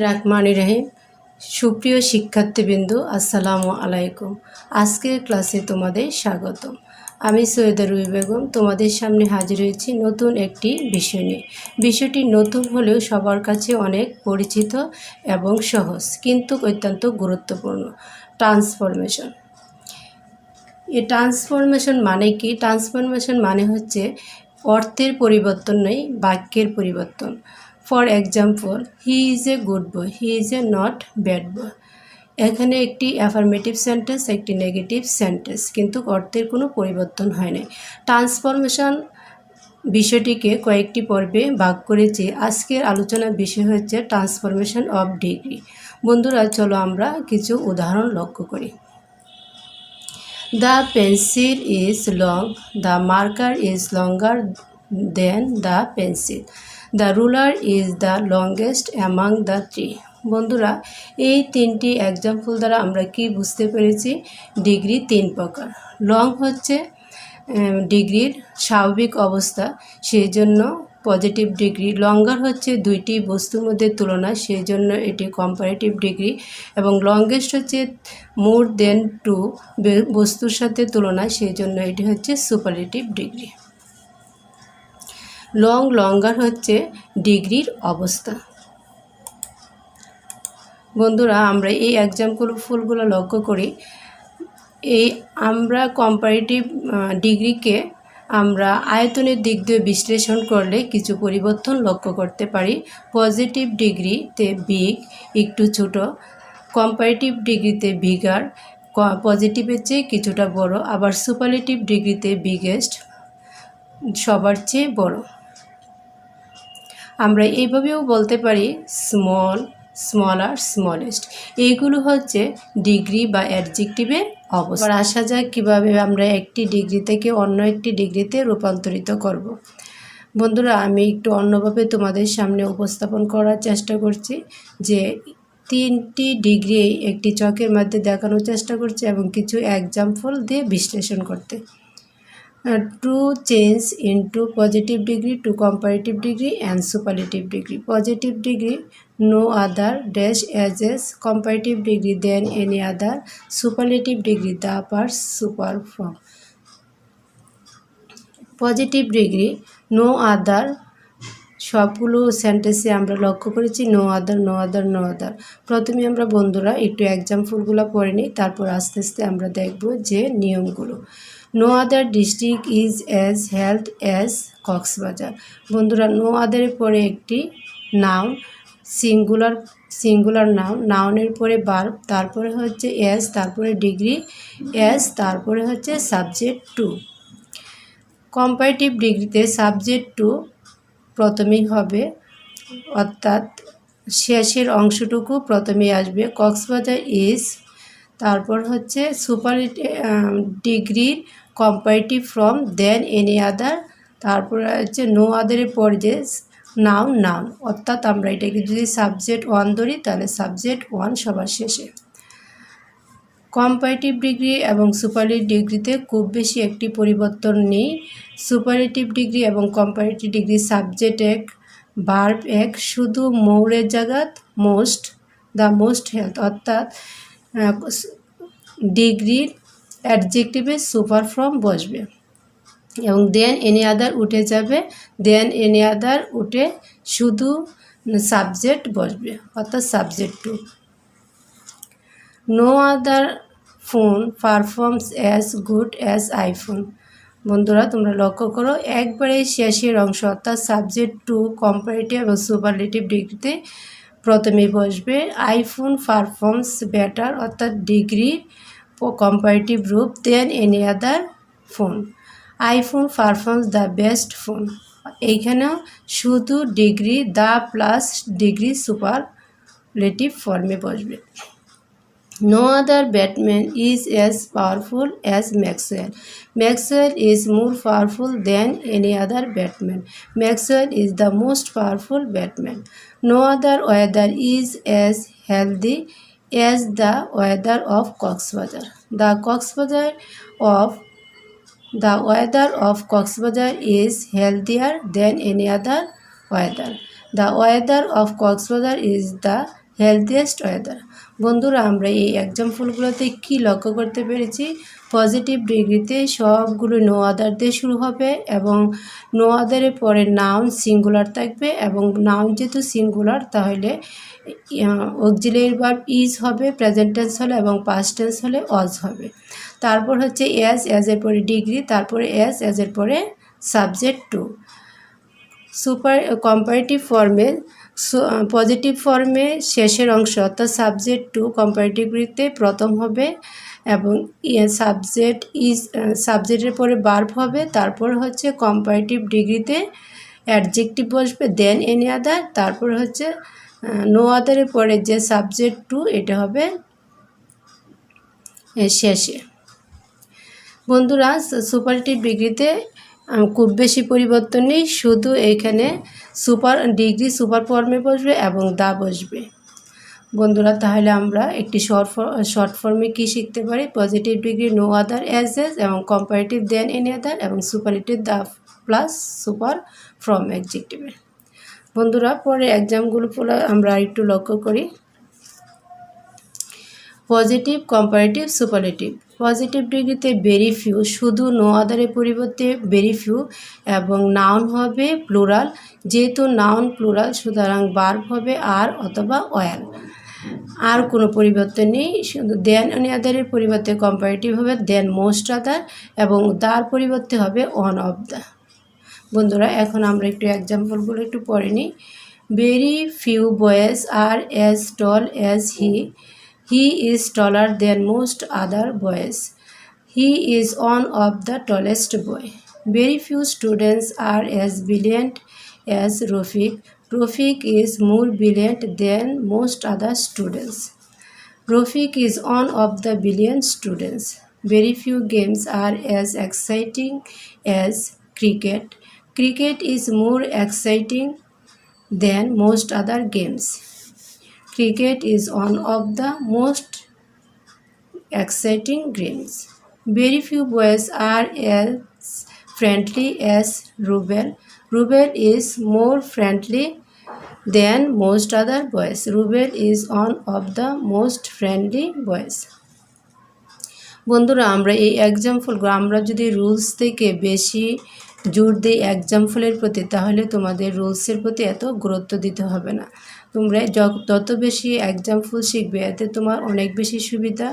রাহমানির রহিম। সুপ্রিয় শিক্ষার্থীবৃন্দ, আসসালামু আলাইকুম। আজকের ক্লাসে তোমাদের স্বাগতম। আমি সৈয়দা রুবি বেগম তোমাদের সামনে হাজির হয়েছি নতুন একটি বিষয় নিয়ে। বিষয়টি নতুন হলেও সবার কাছে অনেক পরিচিত এবং সহজ, কিন্তু অত্যন্ত গুরুত্বপূর্ণ। ট্রান্সফরমেশন। এই ট্রান্সফরমেশন মানে কি? ট্রান্সফরমেশন মানে হচ্ছে অর্থের পরিবর্তন নয়, বাক্যের পরিবর্তন। For example, he is a good boy, he is a not bad boy. এখানে একটি অ্যাফার্মেটিভ সেন্টেন্স, একটি নেগেটিভ সেন্টেন্স, কিন্তু অর্থের কোনো পরিবর্তন হয় নাই। ট্রান্সফরমেশন বিষয়টিকে কয়েকটি পর্বে ভাগ করেছি। আজকের আলোচনার বিষয় হচ্ছে ট্রান্সফরমেশন অফ ডিগ্রি। বন্ধুরা, চলো আমরা কিছু উদাহরণ লক্ষ্য করি। The pencil is long, the marker is longer than the pencil. The ruler is the longest among the three. বন্ধুরা, এই তিনটি এক্সাম্পল দ্বারা আমরা কি বুঝতে পেরেছি? ডিগ্রি তিন প্রকার। লং হচ্ছে ডিগ্রির স্বাভাবিক অবস্থা, সেই জন্য পজিটিভ ডিগ্রি। লঙ্গার হচ্ছে দুইটি বস্তুর মধ্যে তুলনা, সেই জন্য এটি কম্পারেটিভ ডিগ্রি। এবং লংগেস্ট হচ্ছে মোর দেন টু বস্তুর সাথে তুলনা, সেই জন্য এটি হচ্ছে সুপারলেটিভ ডিগ্রি। লঙ্গার হচ্ছে ডিগ্রির অবস্থা। বন্ধুরা, আমরা এই এক্সাম্পলগুলো লক্ষ্য করি। আমরা কম্পারেটিভ ডিগ্রিকে আমরা আয়তনের দিক দিয়ে বিশ্লেষণ করলে কিছু পরিবর্তন লক্ষ্য করতে পারি। পজিটিভ ডিগ্রিতে বিগ, একটু ছোট। কম্পারেটিভ ডিগ্রিতে বিগার, পজিটিভের চেয়ে কিছুটা বড়। আবার সুপারলেটিভ ডিগ্রিতে বিগেস্ট, সবার চেয়ে বড়। আমরা এইভাবেও বলতে পারি স্মল, স্মলার, স্মলেস্ট। এইগুলো হচ্ছে ডিগ্রি বা অ্যাডজেক্টিভের অবস্থা। আসা যাক কীভাবে আমরা একটি ডিগ্রি থেকে অন্য একটি ডিগ্রিতে রূপান্তরিত করব। বন্ধুরা, আমি একটু অন্যভাবে তোমাদের সামনে উপস্থাপন করার চেষ্টা করছি, যে তিনটি ডিগ্রি একটি চকের মধ্যে দেখানোর চেষ্টা করছি এবং কিছু এক্সাম্পল দিয়ে বিশ্লেষণ করতে। To change into positive degree to comparative degree and superlative degree. Positive degree, no other dash as comparative degree than any other. Superlative degree, the upper super form. Positive degree, no other, সবগুলো সেন্টেন্সে আমরা লক্ষ্য করেছি no other, no other, no other. প্রথমে আমরা বন্ধুরা একটু এক্সাম্পলগুলো পড়ে নিই, তারপর আস্তে আস্তে আমরা দেখব যে নিয়মগুলো। No other district is as held as Cox's Bazar. বন্ধুরা, নো আদারের পরে একটি নাউন, সিঙ্গুলার নাউনের পরে ভার্ব, তারপরে হচ্ছে অ্যাজ, তারপরে ডিগ্রি অ্যাজ, তারপরে হচ্ছে সাবজেক্ট টু। কম্পারেটিভ ডিগ্রিতে সাবজেক্ট টু প্রথমেই হবে, অর্থাৎ শেষের অংশটুকু প্রথমেই আসবে। কক্সবাজার ইজ, তারপর হচ্ছে সুপারলেটিভ ডিগ্রির কম্পারেটিভ ফ্রম দেন এনি আদার, তারপরে হচ্ছে নো আদারের পর যে নাউন, অর্থাৎ আমরা এটাকে যদি সাবজেক্ট ওয়ান ধরি তাহলে সাবজেক্ট ওয়ান সবার শেষে। কম্পারেটিভ ডিগ্রি এবং সুপারলেটিভ ডিগ্রিতে খুব বেশি একটি পরিবর্তন নেই। সুপারলেটিভ ডিগ্রি এবং কম্পারেটিভ ডিগ্রি সাবজেক্ট এক, ভার্ব এক, শুধু মোরের জায়গাত মোস্ট, দ্য মোস্ট হেলথ, অর্থাৎ ডিগ্রির অ্যাডজেক্টিভে সুপার ফর্ম বসবে এবং দেন এনি আদার উঠে যাবে। দেন এনি আদার উঠে শুধু সাবজেক্ট বসবে, অর্থাৎ subject two. No other phone performs as good as iPhone. বন্ধুরা, তোমরা লক্ষ্য করো, একবারে শেষের অংশ অর্থাৎ সাবজেক্ট টু কম্পারেটিভ এবং সুপারলেটিভ ডিগ্রিতে প্রথমে বসবে। আইফোন পারফর্মস বেটার, অর্থাৎ ডিগ্রির কম্পারেটিভ রূপ, দেন any other phone. IPhone performs the best phone. এইখানেও শুধু degree the plus degree superlative ফর্মে বসবে। No other batsman is as powerful as Maxwell. Maxwell is more powerful than any other batsman. Maxwell is the most powerful batsman. No other weather is as healthy as the weather of Coxsbazar. The weather of Coxsbazar is healthier than any other weather. The weather of Coxsbazar is the healthiest weather. বন্ধুরা, আমরা এই এক্সাম্পলগুলোতে কি লক্ষ্য করতে পেরেছি? Positive ডিগ্রিতে সবগুলো no other দিয়ে শুরু হবে এবং নো আদারের পরে নাউন সিঙ্গুলার থাকবে এবং নাউন যেহেতু সিঙ্গুলার তাহলে অক্সিলিয়ারি ভার্ব ইজ হবে, প্রেজেন্ট টেন্স হলে এবং পাস্ট টেন্স হলে ওয়াজ হবে। তারপর হচ্ছে এর পরে ডিগ্রি, তারপরে এর পরে সাবজেক্ট টু। কম্পারেটিভ ফর্মে পজিটিভ ফর্মে শেষের অংশ অর্থাৎ সাবজেক্ট টু কম্পারেটিভতে প্রথম হবে এবং সাবজেক্টের পরে ভার্ব হবে। তারপর হচ্ছে কম্পারেটিভ ডিগ্রিতে অ্যাডজেক্টিভ বসবে, দেন এনি আদার। তারপর হচ্ছে নো আদারের পরে যে সাবজেক্ট টু এটা হবে শেষে। বন্ধুরা, সুপারলেটিভ ডিগ্রিতে খুব বেশি পরিবর্তন নেই, শুধু এইখানে ডিগ্রি সুপার ফর্মে বসবে এবং দা বসবে। বন্ধুরা, তাহলে আমরা একটি শর্ট ফর্মে কি শিখতে পারি? Positive degree no other as এবং কম্পারেটিভ দেন এনি আদার এবং superlative the plus super from অ্যাডজেক্টিভে। বন্ধুরা, পরে এক্সামগুলো আমরা একটু লক্ষ্য করি। Positive, comparative, superlative. পজিটিভ ডিগ্রিতে ভেরি ফিউ, শুধু নো আদারের পরিবর্তে ভেরি ফিউ এবং নাউন হবে প্লুরাল। যেহেতু নাউন প্লুরাল সুতরাং ভার্ব হবে আর অথবা ওয়াল। আর কোনো পরিবর্তন নেই, শুধু দেন এনি আদারের পরিবর্তে কম্পারেটিভ হবে দেন মোস্ট আদার এবং তার পরিবর্তে হবে ওয়ান অফ দ্য। বন্ধুরা, এখন আমরা একটু এক্সাম্পলগুলো একটু পড়ে নিই। Very few boys are as tall as he. He is taller than most other boys. He is one of the tallest boy. Very few students are as brilliant as Rafiq. Rafiq is more brilliant than most other students. Rafiq is one of the brilliant students. Very few games are as exciting as cricket. Cricket is more exciting than most other games. Cricket is one of the most exciting games. Very few boys are as friendly as Rubel. Rubel is more friendly than most other boys. Rubel is one of the most friendly boys. বন্ধুরা, আমরা এই এক্সাম্পলগুলো আমরা যদি rules থেকে বেশি জোর দিই এক্সাম্পলের প্রতি, তাহলে তোমাদের রুলসের প্রতি এত গুরুত্ব দিতে হবে না। তোমরা যত বেশি এক্সাম্পল শিখবে এতে তোমার অনেক বেশি সুবিধা,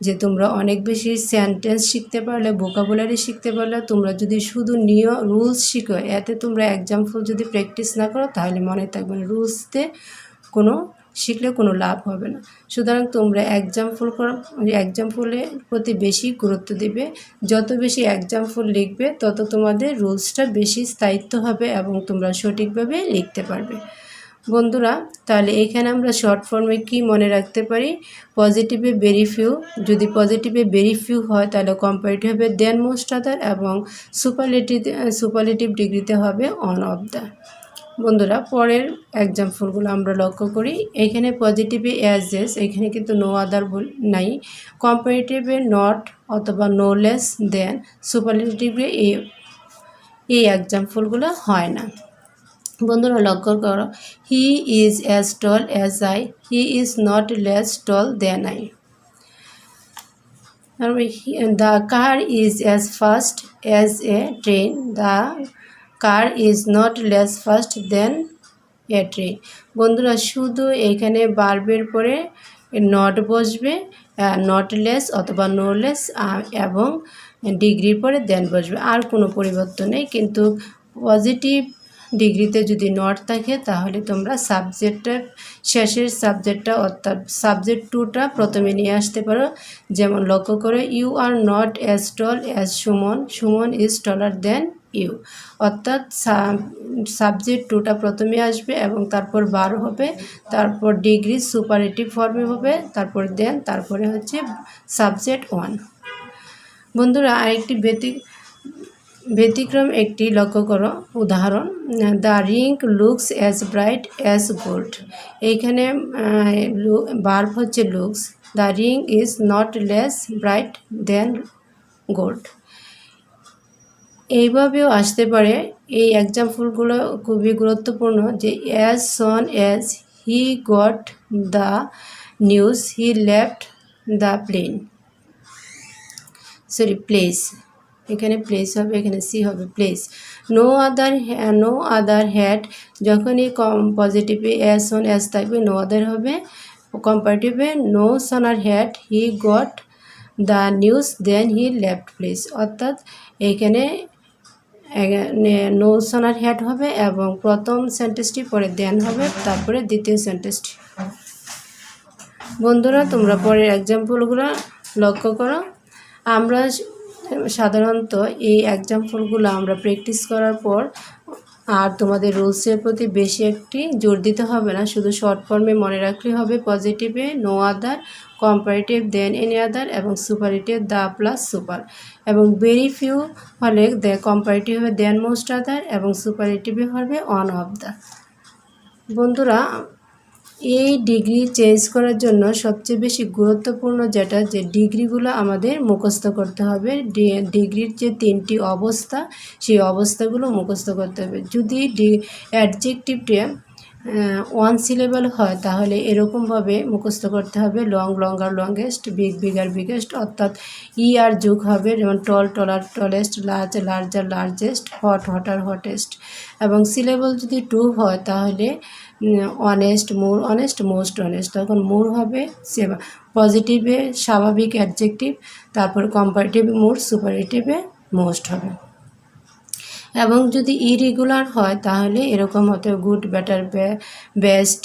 যে তোমরা অনেক বেশি সেন্টেন্স শিখতে পারলে, ভোকাবুলারি শিখতে পারলে। তোমরা যদি শুধু রুলস শিখো, এতে তোমরা এক্সাম্পল যদি প্র্যাকটিস না করো তাহলে মনে থাকবে না, রুলসতে কোনো শিখলে কোনো লাভ হবে না। সুতরাং তোমরা এক্সাম্পলের প্রতি বেশি গুরুত্ব দিবে। যত বেশি এক্সাম্পল লিখবে তত তোমাদের রুলসটা বেশি স্থায়িত্ব হবে এবং তোমরা সঠিকভাবে লিখতে পারবে। বন্ধুরা, তাহলে এখানে আমরা শর্ট ফর্মে কি মনে রাখতে পারি? পজিটিভে ভেরি ফিউ, যদি পজিটিভে ভেরি ফিউ হয় তাহলে কম্পারেটিভ হবে দেন মোস্ট আদার এবং সুপারলেটিভ ডিগ্রিতে হবে অন অফ দ্য। বন্ধুরা, পরের এক্সাম্পলগুলো আমরা লক্ষ্য করি। এখানে পজিটিভে অ্যাজ এস, এখানে কিন্তু নো আদার নাই। কম্পারেটিভে নট অথবা নো লেস দেন। সুপারলেটিভে এই এক্সাম্পলগুলো হয় না। বন্ধুরা, লক্ষ্য করো, he is as tall as I, he is not less tall than I. The car is as fast as a train, the car is not less fast than a train. বন্ধুরা, শুধু এখানে ভার্বের পরে নট বসবে, not less অথবা no less এবং ডিগ্রির পরে দেন বসবে, আর কোনো পরিবর্তন নেই। কিন্তু পজিটিভ ডিগ্রিতে যদি নট থাকে তাহলে তোমরা সাবজেক্টের শেষের সাবজেক্টটা অর্থাৎ সাবজেক্ট টুটা প্রথমে নিয়ে আসতে পারো। যেমন লক্ষ্য করে, you are not as tall as Suman, Suman is taller than you. অর্থাৎ সাবজেক্ট টুটা প্রথমে আসবে এবং তারপর বার হবে, তারপর ডিগ্রি সুপারলেটিভ ফর্মে হবে, তারপর দেন, তারপরে হচ্ছে সাবজেক্ট ওয়ান। বন্ধুরা, আরেকটি ব্যতিক্রম একটি লক্ষ্য করো উদাহরণ। The ring looks as bright as gold. এইখানে ভার্ব হচ্ছে looks. The ring is not less bright than gold. এইভাবেও আসতে পারে। এই এক্সাম্পলগুলো খুবই গুরুত্বপূর্ণ, যে as soon as he got the news he left the plane, sorry place, এখানে প্লেস হবে, এখানে সি হবে প্লেস। নো আদার হ্যাড, যখনই পজিটিভে এস অন এস থাকবে নো আদার হবে, কম্পারেটিভে no sooner had he got the news than he left place, অর্থাৎ এইখানে নো সোনার হ্যাড হবে এবং প্রথম সেন্টেন্সটি পরে দেন হবে, তারপরে দ্বিতীয় সেন্টেন্সটি। বন্ধুরা তোমরা পরের এক্সাম্পলগুলো লক্ষ্য করো। আমরা সাধারণত এই এক্সাম্পলগুলো আমরা প্র্যাকটিস করার পর আর তোমাদের রুলসের প্রতি বেশি একটি জোর দিতে হবে না, শুধু শর্ট ফর্মে মনে রাখলেই হবে। পজিটিভে no other, comparative than any other এবং সুপারলেটিভ দ্য প্লাস সুপার, এবং ভেরি ফিউ হলে কম্পারেটিভ হবে দেন মোস্ট আদার এবং সুপারলেটিভে হবে অন অফ দ্য। বন্ধুরা এই ডিগ্রি চেঞ্জ করার জন্য সবচেয়ে বেশি গুরুত্বপূর্ণ যেটা, যে ডিগ্রিগুলো আমাদের মুখস্থ করতে হবে। ডিগ্রির যে 3টি অবস্থা, সেই অবস্থাগুলো মুখস্থ করতে হবে। যদি অ্যাডজেক্টিভটা 1 সিলেবল হয় তাহলে এরকমভাবে মুখস্থ করতে হবে। Long longer longest, big bigger biggest, অর্থাৎ ই আর যোগ হবে, যেমন tall taller tallest, large larger largest, hot hotter hottest. এবং সিলেবল যদি 2 হয় তাহলে honest, more honest, most honest, তখন মোর হবে পজিটিভে স্বাভাবিক অ্যাডজেক্টিভ, তারপর কম্পারেটিভ মোর, সুপারলেটিভে মোস্ট হবে। এবং যদি ইরেগুলার হয় তাহলে এরকম হতে গুড, বেটার, বেস্ট,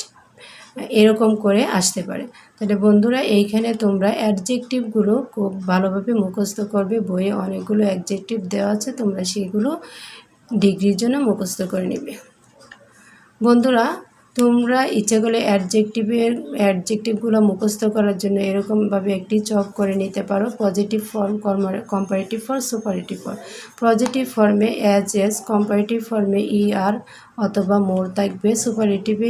এরকম করে আসতে পারে। তাহলে বন্ধুরা এইখানে তোমরা অ্যাডজেক্টিভগুলো খুব ভালোভাবে মুখস্থ করবে। বইয়ে অনেকগুলো অ্যাডজেক্টিভ দেওয়া আছে, তোমরা সেগুলো ডিগ্রির জন্য মুখস্থ করে নেবে। বন্ধুরা তোমরা ইচ্ছে করলে অ্যাডজেক্টিভগুলো মুখস্থ করার জন্য এরকমভাবে একটি চক করে নিতে পারো। Positive form, comparative form, superlative form. Positive ফর্মে এস, কম্পারেটিভ ফর্মে ই আর অথবা মোর থাকবে, সুপারলেটিভে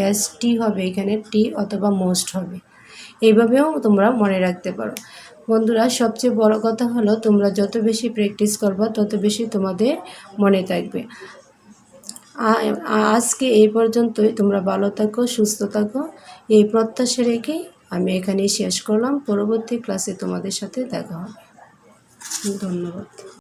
এস টি হবে, এখানে টি অথবা মোস্ট হবে। এইভাবেও তোমরা মনে রাখতে পারো। বন্ধুরা সবচেয়ে বড় কথা হলো তোমরা যত বেশি প্র্যাকটিস করবে তত বেশি তোমাদের মনে থাকবে। আজকে এই পর্যন্তই। তোমরা ভালো থাকো, সুস্থ থাকো, এই প্রত্যাশা রেখে আমি এখানেই শেষ করলাম। পরবর্তী ক্লাসে তোমাদের সাথে দেখা হবে। ধন্যবাদ।